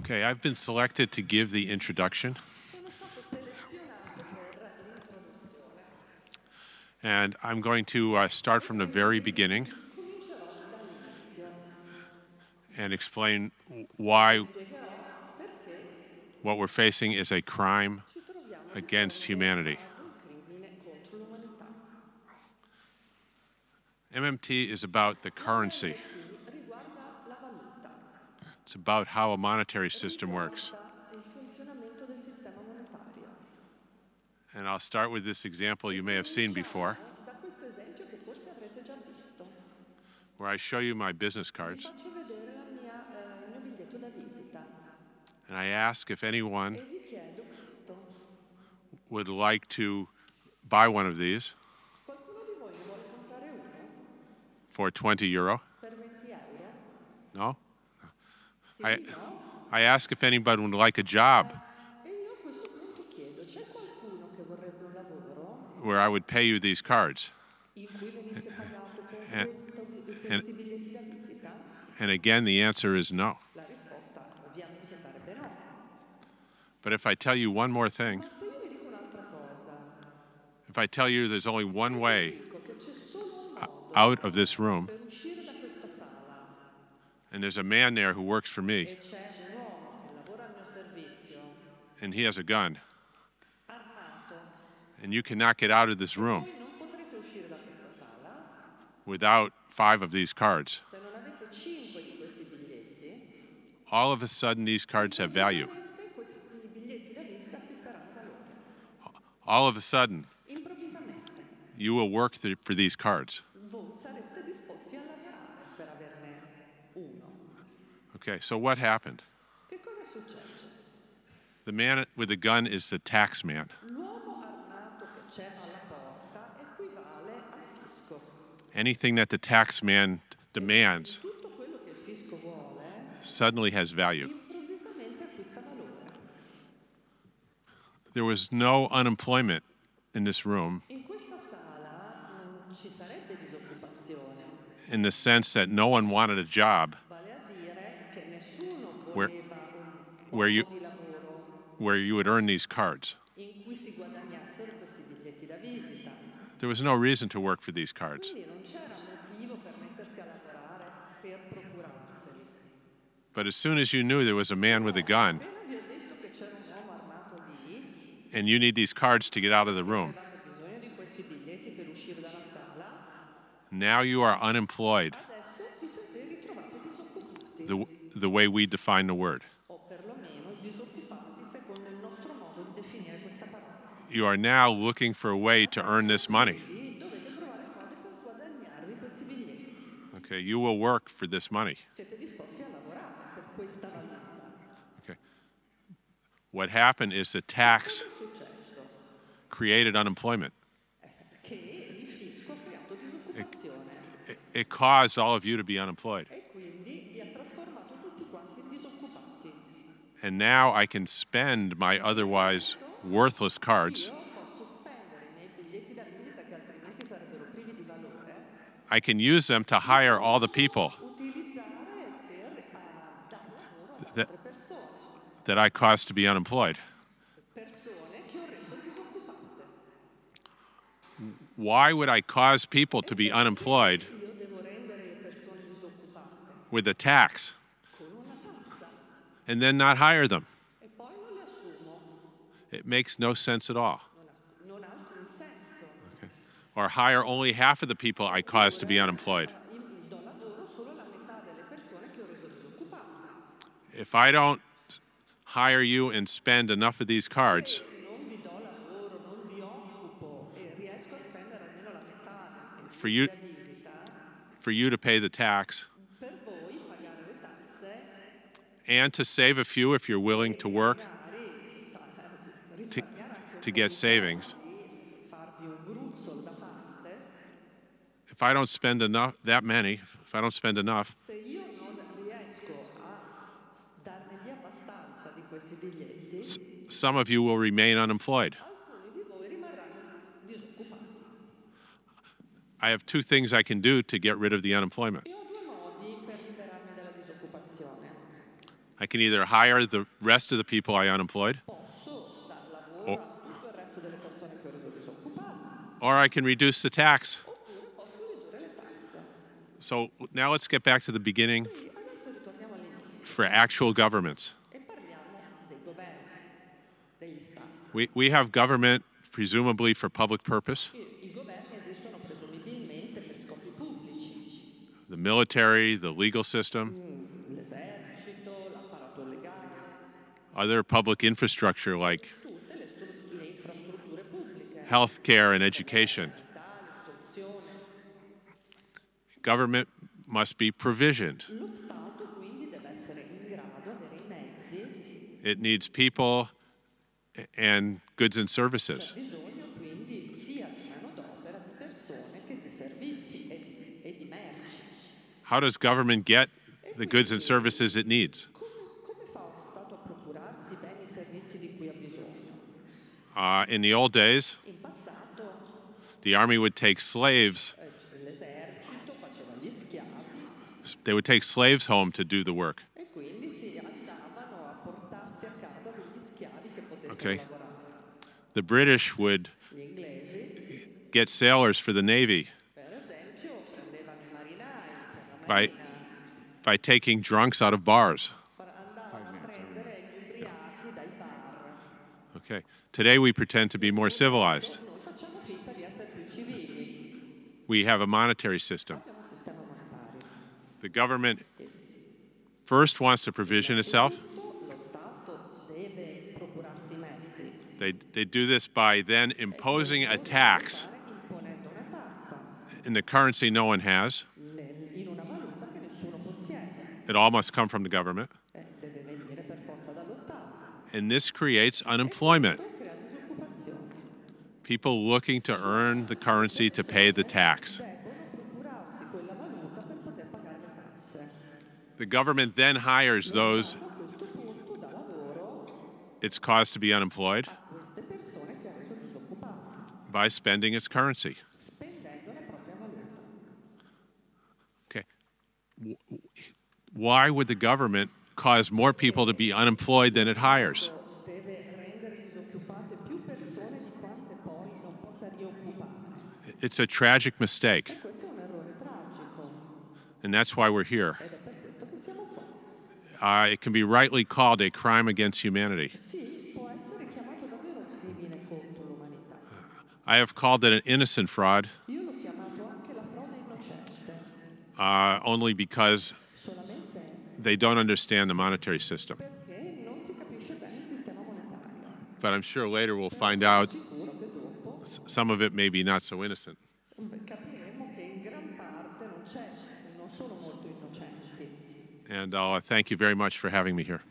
Okay, I've been selected to give the introduction. And I'm going to start from the very beginning and explain why what we're facing is a crime against humanity. MMT is about the currency. It's about how a monetary system works. And I'll start with this example you may have seen before, where I show you my business cards. And I ask if anyone would like to buy one of these for 20 euro. No? I ask if anybody would like a job where I would pay you these cards. And again, the answer is no. But if I tell you one more thing, if I tell you there's only one way out of this room, and there's a man there who works for me, and he has a gun, and you cannot get out of this room without 5 of these cards, all of a sudden these cards have value. All of a sudden, you will work for these cards. Okay, so what happened? The man with the gun is the tax man. Anything that the tax man demands suddenly has value. There was no unemployment in this room in the sense that no one wanted a job where you would earn these cards. There was no reason to work for these cards. But as soon as you knew there was a man with a gun and you need these cards to get out of the room, now you are unemployed, the way we define the word. You are now looking for a way to earn this money. Okay, you will work for this money. Okay. What happened is the tax created unemployment. It caused all of you to be unemployed. And now I can spend my otherwise worthless cards. I can use them to hire all the people that I caused to be unemployed. Why would I cause people to be unemployed with a tax and then not hire them? It makes no sense at all. Okay. Or hire only half of the people I caused to be unemployed. If I don't hire you and spend enough of these cards, for you to pay the tax, and to save a few if you're willing to work to get savings. If I don't spend enough, if I don't spend enough, some of you will remain unemployed. I have 2 things I can do to get rid of the unemployment. I can either hire the rest of the people I unemployed, or I can reduce the tax. So now let's get back to the beginning for actual governments. We have government presumably for public purpose. The military, the legal system, other public infrastructure like health care and education. Government must be provisioned. It needs people and goods and services. How does government get the goods and services it needs? In the old days, the army would take slaves. They would take slaves home to do the work. Okay. The British would get sailors for the Navy by taking drunks out of bars. Yeah. Okay. Today we pretend to be more civilized. We have a monetary system. The government first wants to provision itself. They do this by then imposing a tax in the currency no one has. It all must come from the government. And this creates unemployment. People looking to earn the currency to pay the tax. The government then hires those it's caused to be unemployed by spending its currency. Okay. Why would the government cause more people to be unemployed than it hires? It's a tragic mistake. And that's why we're here. It can be rightly called a crime against humanity. I have called it an innocent fraud only because they don't understand the monetary system. But I'm sure later we'll find out some of it may be not so innocent. And thank you very much for having me here.